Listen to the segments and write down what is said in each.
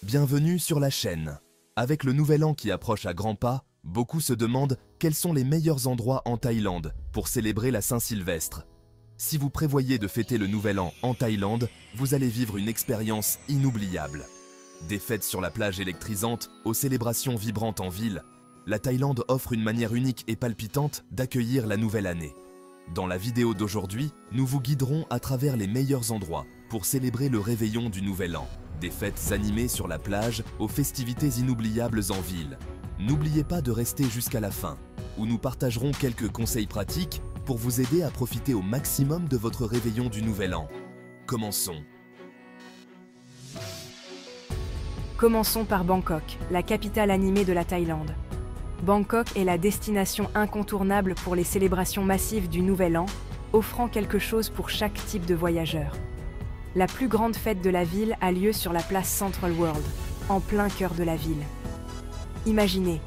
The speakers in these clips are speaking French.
Bienvenue sur la chaîne. Avec le nouvel an qui approche à grands pas, beaucoup se demandent quels sont les meilleurs endroits en Thaïlande pour célébrer la Saint-Sylvestre. Si vous prévoyez de fêter le nouvel an en Thaïlande, vous allez vivre une expérience inoubliable. Des fêtes sur la plage électrisantes aux célébrations vibrantes en ville, la Thaïlande offre une manière unique et palpitante d'accueillir la nouvelle année. Dans la vidéo d'aujourd'hui, nous vous guiderons à travers les meilleurs endroits pour célébrer le réveillon du nouvel an. Des fêtes animées sur la plage aux festivités inoubliables en ville. N'oubliez pas de rester jusqu'à la fin, où nous partagerons quelques conseils pratiques pour vous aider à profiter au maximum de votre réveillon du nouvel an. Commençons. Commençons par Bangkok, la capitale animée de la Thaïlande. Bangkok est la destination incontournable pour les célébrations massives du Nouvel An, offrant quelque chose pour chaque type de voyageur. La plus grande fête de la ville a lieu sur la place Central World, en plein cœur de la ville. Imaginez,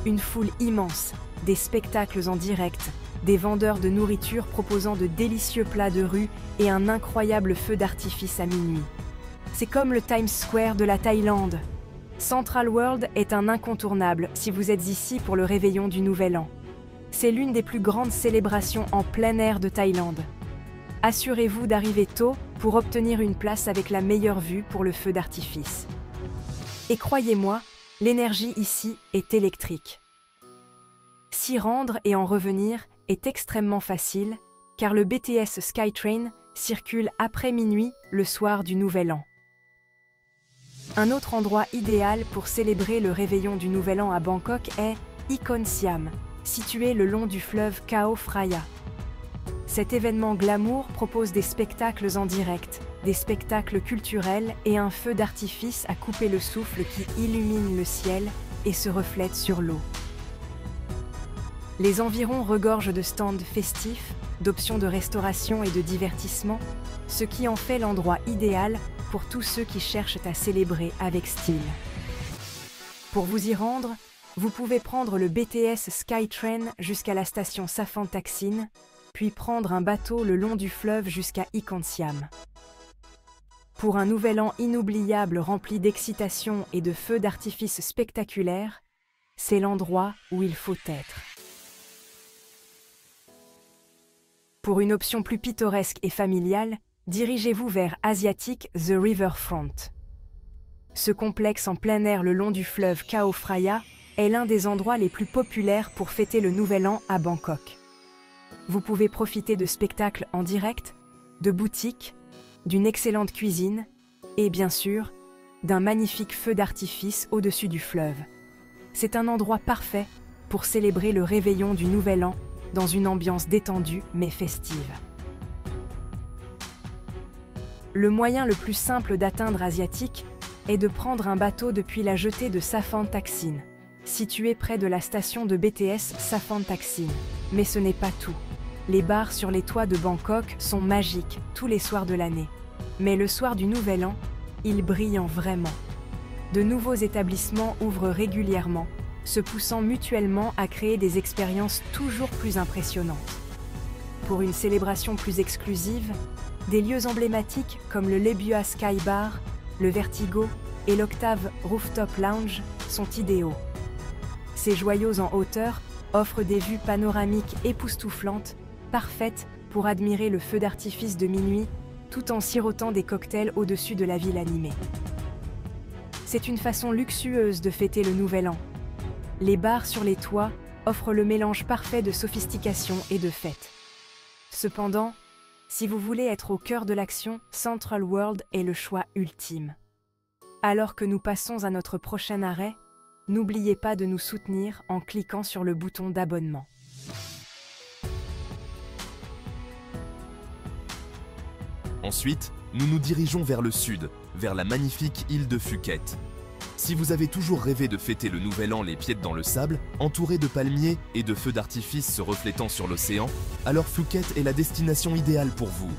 une foule immense, des spectacles en direct, des vendeurs de nourriture proposant de délicieux plats de rue et un incroyable feu d'artifice à minuit. C'est comme le Times Square de la Thaïlande. Central World est un incontournable si vous êtes ici pour le réveillon du Nouvel An. C'est l'une des plus grandes célébrations en plein air de Thaïlande. Assurez-vous d'arriver tôt pour obtenir une place avec la meilleure vue pour le feu d'artifice. Et croyez-moi, l'énergie ici est électrique. S'y rendre et en revenir est extrêmement facile, car le BTS Skytrain circule après minuit le soir du Nouvel An. Un autre endroit idéal pour célébrer le réveillon du Nouvel An à Bangkok est Ikon Siam, situé le long du fleuve Chao Phraya. Cet événement glamour propose des spectacles en direct, des spectacles culturels et un feu d'artifice à couper le souffle qui illumine le ciel et se reflète sur l'eau. Les environs regorgent de stands festifs, d'options de restauration et de divertissement, ce qui en fait l'endroit idéal pour tous ceux qui cherchent à célébrer avec style. Pour vous y rendre, vous pouvez prendre le BTS Skytrain jusqu'à la station Saphant Taksin, puis prendre un bateau le long du fleuve jusqu'à Ikon Siam. Pour un nouvel an inoubliable rempli d'excitation et de feux d'artifice spectaculaires, c'est l'endroit où il faut être. Pour une option plus pittoresque et familiale, dirigez-vous vers Asiatic The Riverfront. Ce complexe en plein air le long du fleuve Chao Phraya est l'un des endroits les plus populaires pour fêter le Nouvel An à Bangkok. Vous pouvez profiter de spectacles en direct, de boutiques, d'une excellente cuisine et, bien sûr, d'un magnifique feu d'artifice au-dessus du fleuve. C'est un endroit parfait pour célébrer le réveillon du Nouvel An dans une ambiance détendue mais festive. Le moyen le plus simple d'atteindre Asiatic est de prendre un bateau depuis la jetée de Saphant Taksin, située près de la station de BTS Saphant Taksin. Mais ce n'est pas tout. Les bars sur les toits de Bangkok sont magiques tous les soirs de l'année. Mais le soir du Nouvel An, ils brillent vraiment. De nouveaux établissements ouvrent régulièrement, se poussant mutuellement à créer des expériences toujours plus impressionnantes. Pour une célébration plus exclusive, des lieux emblématiques comme le Lebua Sky Bar, le Vertigo et l'Octave Rooftop Lounge sont idéaux. Ces joyaux en hauteur offrent des vues panoramiques époustouflantes, parfaites pour admirer le feu d'artifice de minuit tout en sirotant des cocktails au-dessus de la ville animée. C'est une façon luxueuse de fêter le Nouvel An. Les bars sur les toits offrent le mélange parfait de sophistication et de fête. Cependant, si vous voulez être au cœur de l'action, Central World est le choix ultime. Alors que nous passons à notre prochain arrêt, n'oubliez pas de nous soutenir en cliquant sur le bouton d'abonnement. Ensuite, nous nous dirigeons vers le sud, vers la magnifique île de Phuket. Si vous avez toujours rêvé de fêter le Nouvel An les pieds dans le sable, entouré de palmiers et de feux d'artifice se reflétant sur l'océan, alors Phuket est la destination idéale pour vous.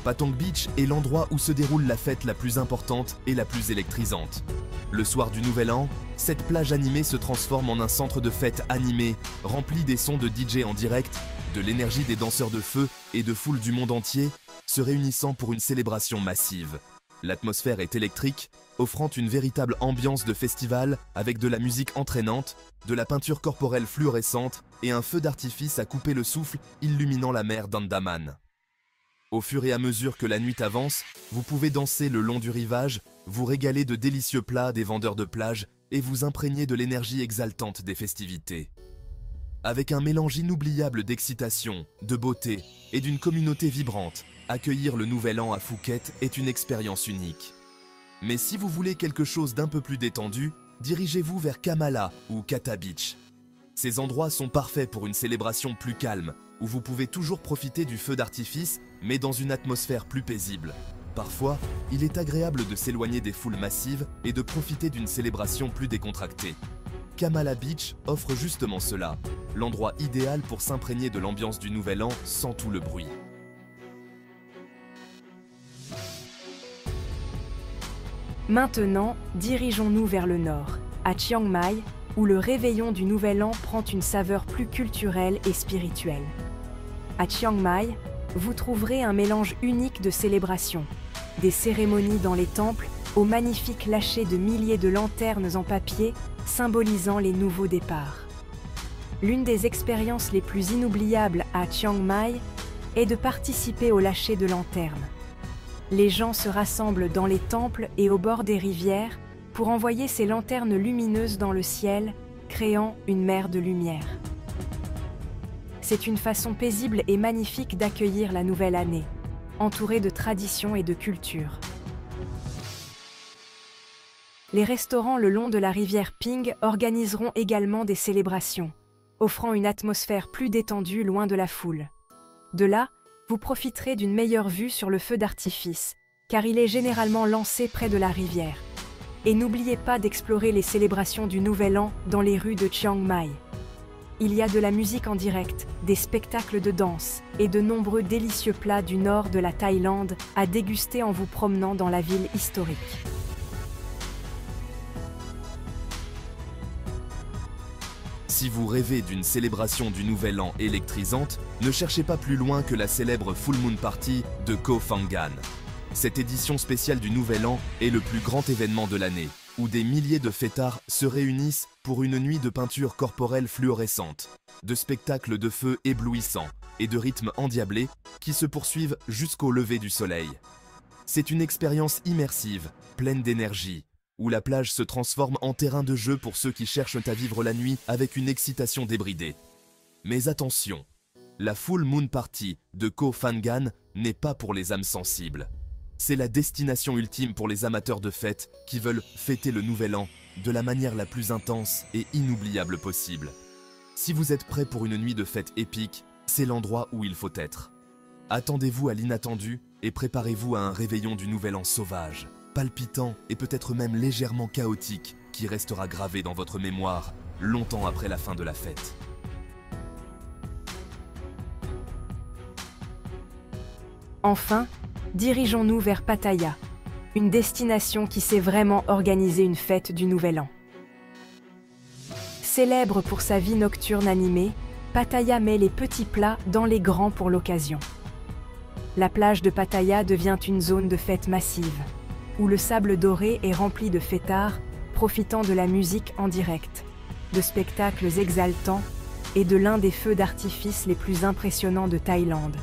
Patong Beach est l'endroit où se déroule la fête la plus importante et la plus électrisante. Le soir du Nouvel An, cette plage animée se transforme en un centre de fête animé, rempli des sons de DJ en direct, de l'énergie des danseurs de feu et de foules du monde entier, se réunissant pour une célébration massive. L'atmosphère est électrique, offrant une véritable ambiance de festival avec de la musique entraînante, de la peinture corporelle fluorescente et un feu d'artifice à couper le souffle illuminant la mer d'Andaman. Au fur et à mesure que la nuit avance, vous pouvez danser le long du rivage, vous régaler de délicieux plats des vendeurs de plage et vous imprégner de l'énergie exaltante des festivités. Avec un mélange inoubliable d'excitation, de beauté et d'une communauté vibrante, accueillir le Nouvel An à Phuket est une expérience unique. Mais si vous voulez quelque chose d'un peu plus détendu, dirigez-vous vers Kamala ou Kata Beach. Ces endroits sont parfaits pour une célébration plus calme, où vous pouvez toujours profiter du feu d'artifice, mais dans une atmosphère plus paisible. Parfois, il est agréable de s'éloigner des foules massives et de profiter d'une célébration plus décontractée. Kamala Beach offre justement cela, l'endroit idéal pour s'imprégner de l'ambiance du Nouvel An sans tout le bruit. Maintenant, dirigeons-nous vers le nord, à Chiang Mai, où le réveillon du Nouvel An prend une saveur plus culturelle et spirituelle. À Chiang Mai, vous trouverez un mélange unique de célébrations, des cérémonies dans les temples, aux magnifiques lâchers de milliers de lanternes en papier symbolisant les nouveaux départs. L'une des expériences les plus inoubliables à Chiang Mai est de participer au lâcher de lanternes. Les gens se rassemblent dans les temples et au bord des rivières pour envoyer ces lanternes lumineuses dans le ciel, créant une mer de lumière. C'est une façon paisible et magnifique d'accueillir la nouvelle année, entourée de traditions et de culture. Les restaurants le long de la rivière Ping organiseront également des célébrations, offrant une atmosphère plus détendue loin de la foule. De là, vous profiterez d'une meilleure vue sur le feu d'artifice, car il est généralement lancé près de la rivière. Et n'oubliez pas d'explorer les célébrations du Nouvel An dans les rues de Chiang Mai. Il y a de la musique en direct, des spectacles de danse et de nombreux délicieux plats du nord de la Thaïlande à déguster en vous promenant dans la ville historique. Si vous rêvez d'une célébration du Nouvel An électrisante, ne cherchez pas plus loin que la célèbre Full Moon Party de Koh Phangan. Cette édition spéciale du Nouvel An est le plus grand événement de l'année, où des milliers de fêtards se réunissent pour une nuit de peinture corporelle fluorescente, de spectacles de feu éblouissants et de rythmes endiablés qui se poursuivent jusqu'au lever du soleil. C'est une expérience immersive, pleine d'énergie, où la plage se transforme en terrain de jeu pour ceux qui cherchent à vivre la nuit avec une excitation débridée. Mais attention, la Full Moon Party de Koh Phangan n'est pas pour les âmes sensibles. C'est la destination ultime pour les amateurs de fêtes qui veulent fêter le Nouvel An de la manière la plus intense et inoubliable possible. Si vous êtes prêt pour une nuit de fête épique, c'est l'endroit où il faut être. Attendez-vous à l'inattendu et préparez-vous à un réveillon du Nouvel An sauvage, palpitant et peut-être même légèrement chaotique qui restera gravé dans votre mémoire longtemps après la fin de la fête. Enfin, dirigeons-nous vers Pattaya, une destination qui sait vraiment organiser une fête du Nouvel An. Célèbre pour sa vie nocturne animée, Pattaya met les petits plats dans les grands pour l'occasion. La plage de Pattaya devient une zone de fête massive, où le sable doré est rempli de fêtards profitant de la musique en direct, de spectacles exaltants et de l'un des feux d'artifice les plus impressionnants de Thaïlande,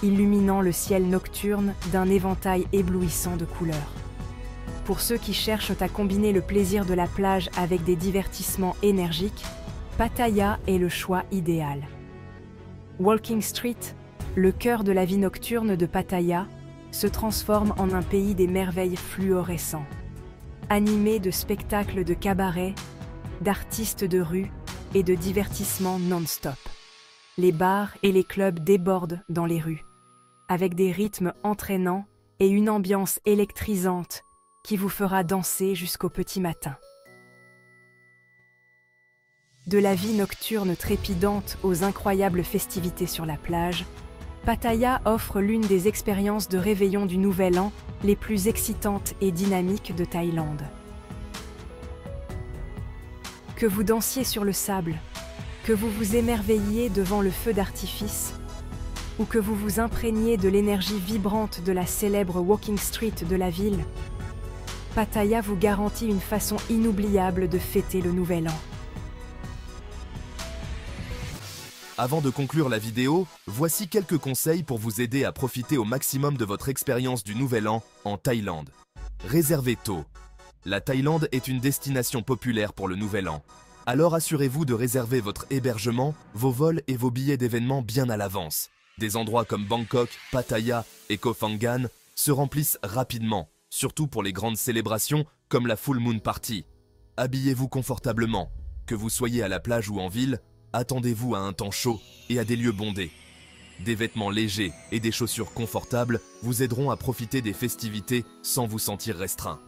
illuminant le ciel nocturne d'un éventail éblouissant de couleurs. Pour ceux qui cherchent à combiner le plaisir de la plage avec des divertissements énergiques, Pattaya est le choix idéal. Walking Street, le cœur de la vie nocturne de Pattaya, se transforme en un pays des merveilles fluorescents, animé de spectacles de cabaret, d'artistes de rue et de divertissements non-stop. Les bars et les clubs débordent dans les rues, avec des rythmes entraînants et une ambiance électrisante qui vous fera danser jusqu'au petit matin. De la vie nocturne trépidante aux incroyables festivités sur la plage, Pattaya offre l'une des expériences de réveillon du Nouvel An les plus excitantes et dynamiques de Thaïlande. Que vous dansiez sur le sable, que vous vous émerveilliez devant le feu d'artifice, ou que vous vous imprégniez de l'énergie vibrante de la célèbre Walking Street de la ville, Pattaya vous garantit une façon inoubliable de fêter le Nouvel An. Avant de conclure la vidéo, voici quelques conseils pour vous aider à profiter au maximum de votre expérience du Nouvel An en Thaïlande. Réservez tôt. La Thaïlande est une destination populaire pour le Nouvel An. Alors assurez-vous de réserver votre hébergement, vos vols et vos billets d'événements bien à l'avance. Des endroits comme Bangkok, Pattaya et Koh Phangan se remplissent rapidement, surtout pour les grandes célébrations comme la Full Moon Party. Habillez-vous confortablement. Que vous soyez à la plage ou en ville, attendez-vous à un temps chaud et à des lieux bondés. Des vêtements légers et des chaussures confortables vous aideront à profiter des festivités sans vous sentir restreint.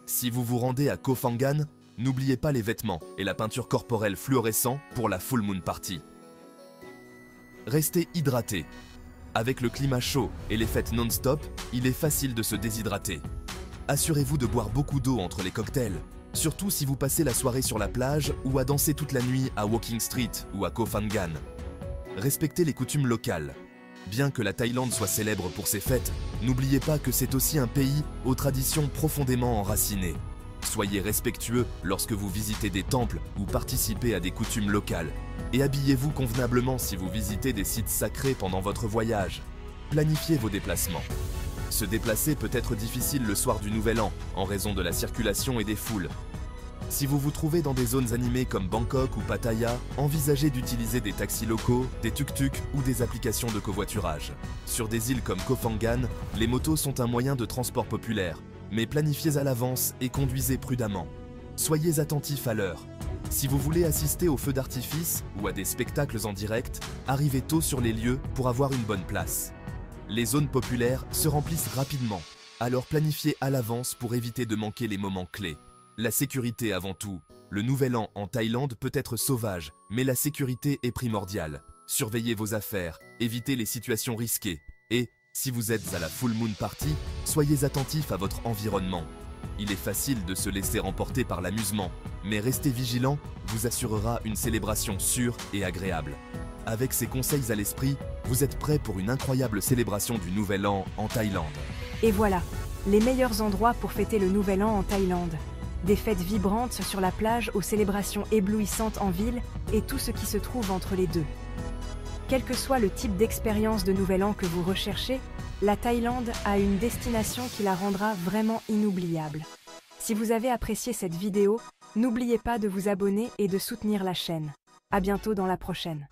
Si vous vous rendez à Koh Phangan, n'oubliez pas les vêtements et la peinture corporelle fluorescent pour la Full Moon Party. Restez hydraté. Avec le climat chaud et les fêtes non-stop, il est facile de se déshydrater. Assurez-vous de boire beaucoup d'eau entre les cocktails, surtout si vous passez la soirée sur la plage ou à danser toute la nuit à Walking Street ou à Koh Phangan. Respectez les coutumes locales. Bien que la Thaïlande soit célèbre pour ses fêtes, n'oubliez pas que c'est aussi un pays aux traditions profondément enracinées. Soyez respectueux lorsque vous visitez des temples ou participez à des coutumes locales. Et habillez-vous convenablement si vous visitez des sites sacrés pendant votre voyage. Planifiez vos déplacements. Se déplacer peut être difficile le soir du Nouvel An, en raison de la circulation et des foules. Si vous vous trouvez dans des zones animées comme Bangkok ou Pattaya, envisagez d'utiliser des taxis locaux, des tuk-tuk ou des applications de covoiturage. Sur des îles comme Koh Phangan, les motos sont un moyen de transport populaire, mais planifiez à l'avance et conduisez prudemment. Soyez attentifs à l'heure. Si vous voulez assister aux feux d'artifice ou à des spectacles en direct, arrivez tôt sur les lieux pour avoir une bonne place. Les zones populaires se remplissent rapidement, alors planifiez à l'avance pour éviter de manquer les moments clés. La sécurité avant tout. Le Nouvel An en Thaïlande peut être sauvage, mais la sécurité est primordiale. Surveillez vos affaires, évitez les situations risquées. Et, si vous êtes à la Full Moon Party, soyez attentifs à votre environnement. Il est facile de se laisser emporter par l'amusement, mais rester vigilant vous assurera une célébration sûre et agréable. Avec ces conseils à l'esprit, vous êtes prêts pour une incroyable célébration du Nouvel An en Thaïlande. Et voilà, les meilleurs endroits pour fêter le Nouvel An en Thaïlande. Des fêtes vibrantes sur la plage aux célébrations éblouissantes en ville et tout ce qui se trouve entre les deux. Quel que soit le type d'expérience de Nouvel An que vous recherchez, la Thaïlande a une destination qui la rendra vraiment inoubliable. Si vous avez apprécié cette vidéo, n'oubliez pas de vous abonner et de soutenir la chaîne. À bientôt dans la prochaine.